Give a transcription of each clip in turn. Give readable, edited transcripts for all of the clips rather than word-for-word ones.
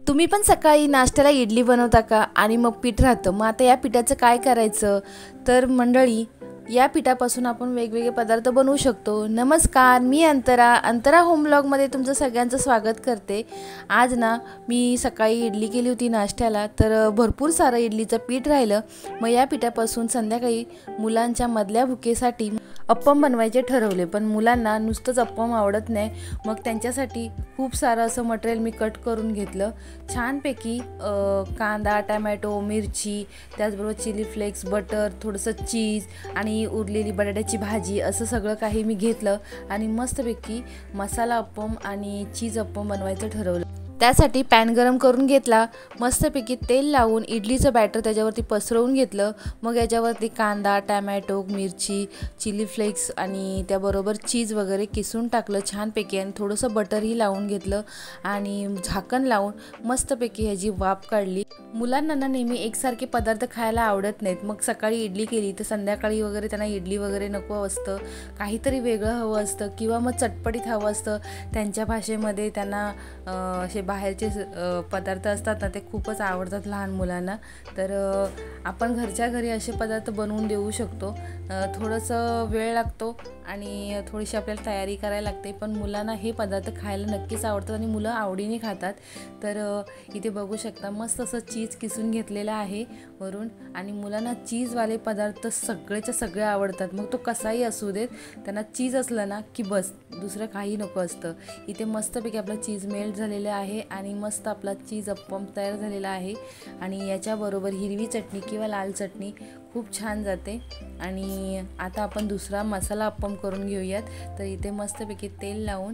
तुम्ही पण सकाळी नाश्त्याला इडली बनवता का आणि मग पीठ राहतं, मग आता या पिठाचं काय करायचं? तर मंडळी, या पिठापासून आपण वेगवेगळे पदार्थ बनवू शकतो. नमस्कार, मी अंतरा होम ब्लॉगमध्ये तुमचं सगळ्यांचं स्वागत करते. आज ना मी सकाळी इडली केली होती नाश्त्याला, तर भरपूर सारं इडलीचं पीठ राहिलं. मग या पिठापासून संध्याकाळी मुलांच्या मधल्या भुकेसाठी अप्पम बनवायचे ठरवले. पण मुलांना नुसतंच अप्पम आवडत नाही, मग त्यांच्यासाठी खूप सारं असं मटेरियल मी कट करून घेतलं. छानपैकी कांदा, टमॅटो, मिरची, त्याचबरोबर चिली फ्लेक्स, बटर, थोडंसं चीज आणि उरलेली बटाट्याची भाजी, असं सगळं काही मी घेतलं आणि मस्तपैकी मसाला अप्पम आणि चीज अप्पम बनवायचं ठरवलं. त्यासाठी पॅन गरम करून घेतला, मस्तपैकी तेल लावून इडलीचं बॅटर त्याच्यावरती पसरवून घेतलं. मग याच्यावरती कांदा, टमॅटो, मिरची, चिली फ्लेक्स आणि त्याबरोबर चीज वगैरे किसून टाकलं छानपैकी आणि थोडंसं बटरही लावून घेतलं आणि झाकण लावून मस्तपैकी ह्याची वाफ काढली. मुलांना ना नेहमी एकसारखे पदार्थ खायला आवडत नाहीत. मग सकाळी इडली केली तर संध्याकाळी वगैरे त्यांना इडली वगैरे नको असतं, काहीतरी वेगळं हवं असतं किंवा मग चटपटीत हवं असतं. त्यांच्या भाषेमध्ये त्यांना असे बाहेरचे पदार्थ असतात ना, ते खूपच आवडतात लहान मुलांना. तर आपण घरच्या घरी असे पदार्थ बनवून देऊ शकतो. थोडंसं वेळ लागतो आणि थोडीशी आपल्याला तयारी करायला लागते, पण मुलांना हे पदार्थ खायला नक्कीच आवडतात आणि मुलं आवडीने खातात. तर इथे बघू शकता मस्त असं चीज किसून घेतलेलं आहे वरून, आणि मुलांना चीजवाले पदार्थ सगळेच्या सगळे आवडतात. मग तो कसाही असू देत, त्यांना चीज असलं ना की बस, दुसरं काही नको असतं. इथे मस्तपैकी आपलं चीज मेल्ट झालेलं आहे आणि मस्त आपला चीज अप्पम तयार झालेला आहे. आणि याच्याबरोबर हिरवी चटणी किंवा लाल चटणी खूप छान जाते. आणि आता आपण दुसरा मसाला अप्पम करून घेऊयात. तर इथे मस्तपैकी तेल लावून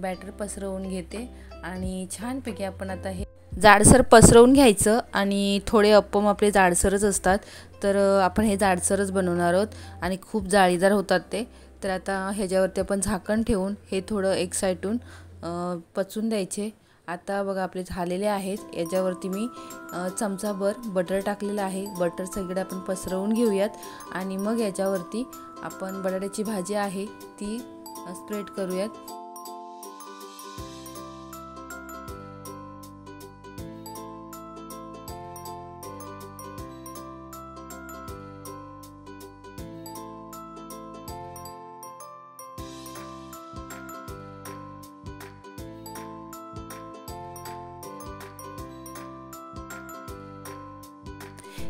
बॅटर पसरवून घेते आणि छानपैकी आपण आता हे जाडसर पसरवून घ्यायचं. आणि थोडे अप्पम आपले जाडसरच असतात, तर आपण हे जाडसरच बनवणार आहोत आणि खूप जाळीदार होतात ते. तर आता ह्याच्यावरती आपण झाकण ठेवून हे थोडं एक साईडून पचून द्यायचे. आता बघा आपले झालेले आहेत. याच्यावरती मी चमचाभर बटर टाकलेलं आहे. बटर सगळं आपण पसरवून घेऊयात आणि मग याच्यावरती आपण बटाट्याची भाजी आहे ती स्प्रेड करूयात.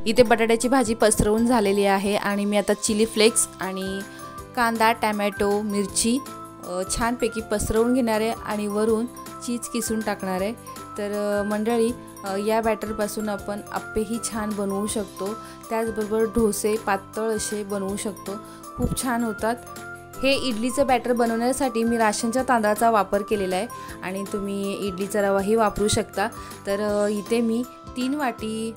इथे बटाट्याची भाजी पसरवून झालेली आहे आणि मी आता चिली फ्लेक्स आणि कांदा, टमॅटो, मिरची छानपैकी पसरवून घेणार आहे आणि वरून चीज किसून टाकणार आहे. तर मंडळी, या बॅटरपासून आपण आप्पेही छान बनवू शकतो. त्याचबरोबर डोसे पातळ असे बनवू शकतो, खूप छान होतात. हे इडलीचं बॅटर बनवण्यासाठी मी राशनच्या तांदळाचा वापर केलेला आहे आणि तुम्ही इडलीचा रवाही वापरू शकता. तर इथे मी 3 वाटी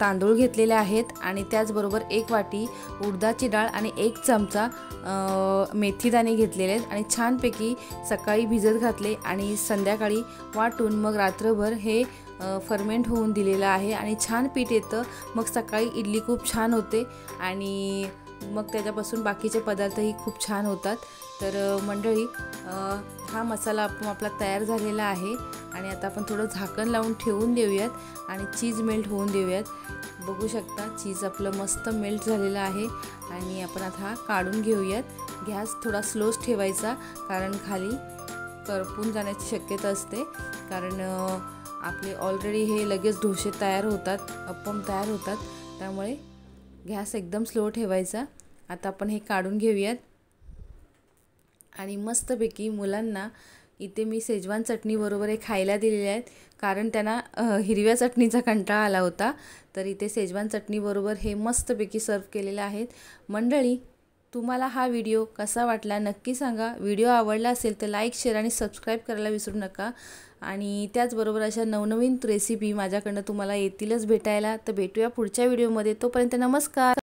तांदूळ घेतलेले आहेत आणि त्याचबरोबर 1 वाटी उडदाची डाळ आणि 1 चमचा मेथीदाणे घेतलेले आहेत आणि छानपैकी सकाळी भिजत घातले आणि संध्याकाळी वाटून मग रात्रभर हे फर्मेंट होऊन दिलेलं आहे आणि छान पीठ येतं. मग सकाळी इडली खूप छान होते आणि मग त्याच्यापासून बाकीचे पदार्थही खूप छान होतात. तर मंडळी, हा मसाला आपला तयार झालेला आहे आणि आता आपण थोडं झाकण लावून ठेवून देऊयात आणि चीज मेल्ट होऊन देऊयात. बघू शकता चीज आपलं मस्त मेल्ट झालेलं आहे आणि आपण आता हा काढून घेऊयात. गॅस थोडा स्लोच ठेवायचा, कारण खाली करपून जाण्याची शक्यता असते. कारण आपले ऑलरेडी हे लगेच डोसे तयार होतात, अप्पम तयार होतात, त्यामुळे गॅस एकदम स्लो ठेवायचा. आता आपण हे काढून घेऊयात आणि मस्तपैकी मुलांना इथे मी शेजवान चटणीबरोबर हे खायला दिलेले आहेत, कारण त्यांना हिरव्या चटणीचा कंटाळा आला होता. तर इथे शेजवान चटणीबरोबर हे मस्तपैकी सर्व केलेले आहेत. मंडळी, तुम्हाला हा व्हिडिओ कसा वाटला नक्की सांगा. व्हिडिओ आवडला असेल तर लाईक, शेअर आणि सबस्क्राईब करायला विसरू नका. आणि त्याचबरोबर अशा नवनवीन रेसिपी माझ्याकडनं तुम्हाला येतीलच भेटायला. तर भेटूया पुढच्या व्हिडिओमध्ये. तोपर्यंत नमस्कार.